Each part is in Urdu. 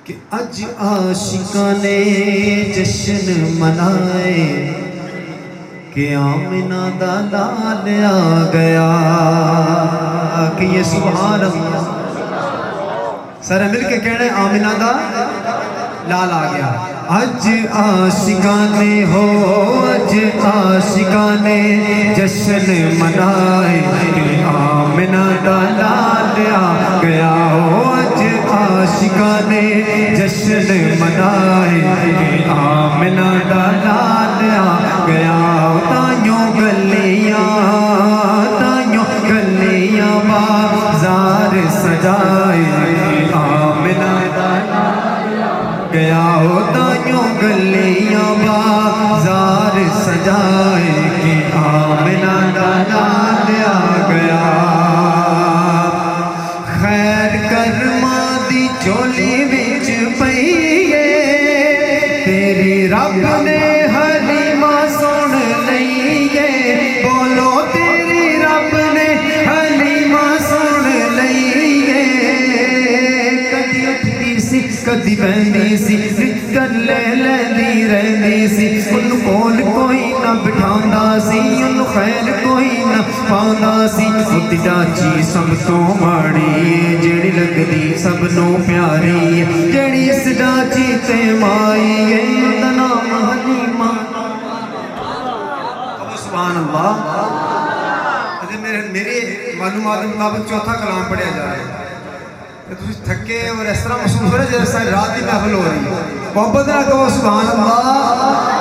کہ اج عاشقاں نے جشن منائے کہ آمنہ دا لال آ گیا کہ یہ سبحان اللہ سارے مل کے کہنے آمنہ دا لال آ گیا اج عاشقاں نے ہو اج عاشقاں نے جشن منائے کہ آمنہ دا لال آ گیا ہو اج عاشقاں نے جشن منائے کہ آمنہ دا لال آ گیا تائیوں گلیاں بازار سجائے آمنہ دا لال آ گیا تائیوں گلیاں بازار سجائے کہ آمنہ دا لال آ گیا خیر کرماں دی چولی وچ پئیے تیری رب نے حلیمہ سن لئیے بولو تیری رب نے حلیمہ سن لئیے کدی اٹھدی سی کدی بہندی سی نکل لیندی رہندی سی انہوں کول کوئی نہ بٹھاندا سی انہوں خیر کوئی نہ پاوندا سی اُتی چاچی سب تو ماڑی جیڑی لگدی سب نو پیاری جیڑی اس چاچی تے مائی اوندا نام حلیمہ سبحان اللہ میرے معلومات مطابق چوتھا کلام پڑھیا جا رہا ہے کہ تسی تھکے اور اس طرح محسوس ہو رہے جیسا رات کی محفل ہو رہی ہے محبت نہ کہو سبحان اللہ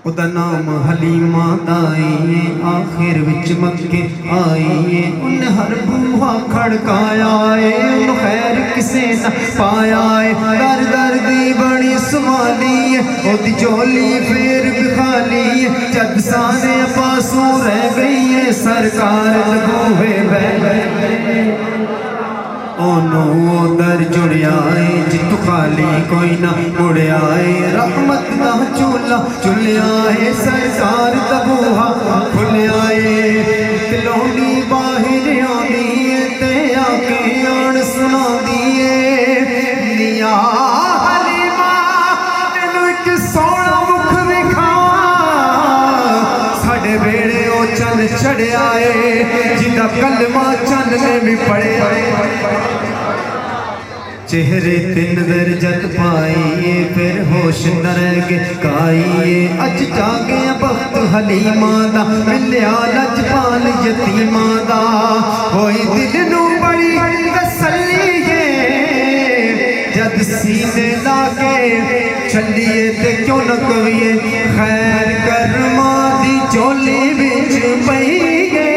اُدا نام حلیمہ دائیے آخر وچ مکے آئیے ان ہر بوہا کھڑکایا ہے ان خیر کسے نہ پایا ہے در در دی بڑی سمالی ہے او دی جولی پھر بھی خالی ہے جد سانے پاسوں رہ گئی ہے سرکار لبوہے بہ گئے اونو در جڑیا ہے جتو خالی کوئی نہ مڑیا ہے رحمت دا چولا چلیا ہے سرکار تبوہا کھلیا ہے کلونی باہر آنی ہے تے آکے آن سنا دیئے نیا حلیمہ تینو ایک سونا مکھ وکھا ساڑے بیڑے او چند چڑھے آئے جدہ کلمہ چند نے بھی پڑے چہرے تے نظر جت پائیے پھر ہوش نہ رہ گائیے اج جاگے بخت حلیمہ دا ملیا لجپال یتیمہ دا ہوئی دل نو بڑی تسلیے جد سینے لاگے چلیے تے کیوں نہ کوئیے خیر کرماں دی چولی وچ پئیے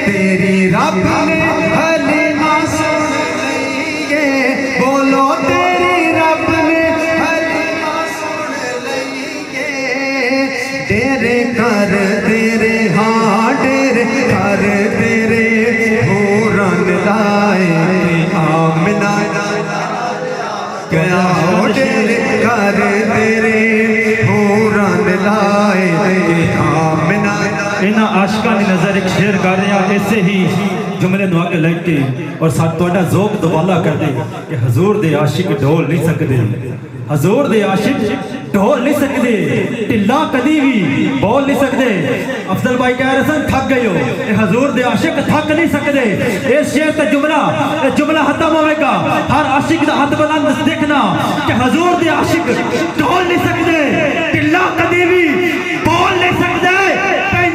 تیری رب نے حلیمہ سن لئیے بولو تیری رب نے حلیمہ سن لئیے ڈیرے کر تیرے ہاں ڈیرے کر تیرے حوران لائے آمنہ گیا ہو ڈیرے کر تیرے حوران لائے آمنہ اینا عاشقہ نے نظر ایک شیر کر رہے ہیں ایسے ہی جملے نو آگے لگ کے اور ساتھ توڑا ذوق دوبالا کر دے کہ حضور دے عاشق ڈھول نہیں سکتے حضور دے عاشق ڈھول نہیں سکتے ٹلا کدی بھی بول نہیں سکتے افضل بھائی کہہ رہے سن تھک گئے ہو کہ حضور دے عاشق تھک نہیں سکتے اس شیر تے جملہ ختم ہوئے گا ہر عاشق دا ہاتھ بلند دیکھنا کہ حضور دے عاشق ڈھول نہیں سکتے ٹلا کدی بھی بول نہیں سکتے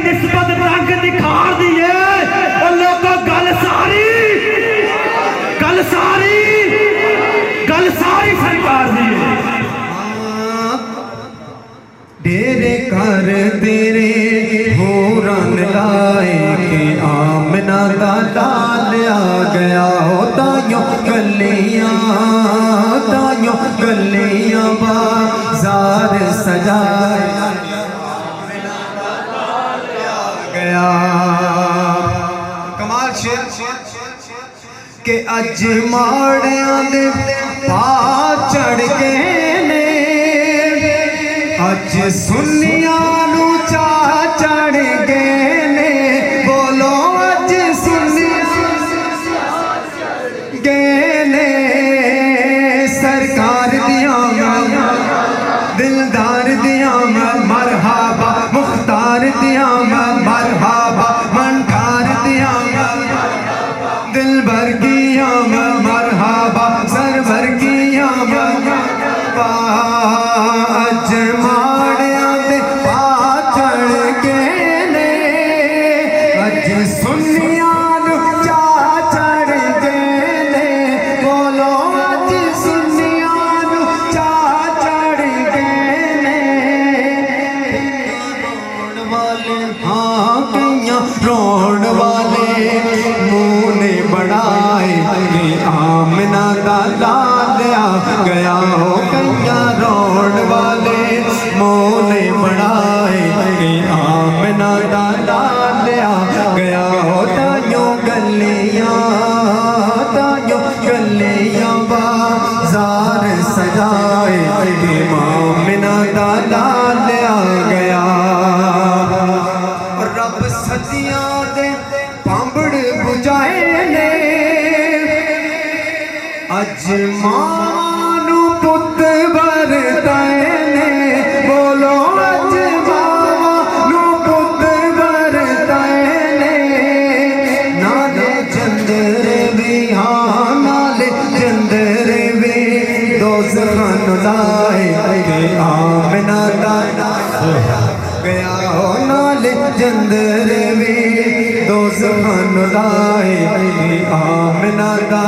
نسبت رنگ دکھار دیئے اور لوگوں گل ساری سرکار دیئے ڈیرے کر تیرے حوران لائے کہ آمنہ دا لال آ گیا ہو تائیوں گلیاں بازار سجائے کمال شیر کہ اج ماڑیاں دے پا چڑھ کے نے اج سنیاں نو چا چڑھ گئے نے بولو اج سنیاں گینے سرکار دیاں دلدار دیاں مرحبا مختار دیاں مرحبا منٹھار دیاں دلبر کیاں مرحبا سرور کیاں مرحبا اج ماڑیاں دے پا چڑھ کے نے اج سنیاں نو چا چڑھ کے نے بولو اج سنیاں نو چا چڑھ کے نے رون والے ہاں کیاں رون والے منہ نے بڑھائے کہ آمنہ دا لال آ گیا ہو کیاں رون والے منہ نے بڑھائے کہ آمنہ دا لال آ گیا ہو تائیوں گلیاں بازار سجائے کہ آمنہ دا لال آ گیا رب صدیاں دے پامبڑ بجائے نے اج مانو پت برتائے نے بولو اج مانو پت برتائے نے نالے چندر بھی ہاں نالے چندر بھی دوزخاں لائے کہ آمنہ دا گیا ہو نالے چندر بھی دوزخاں لائے کہ آمنہ دا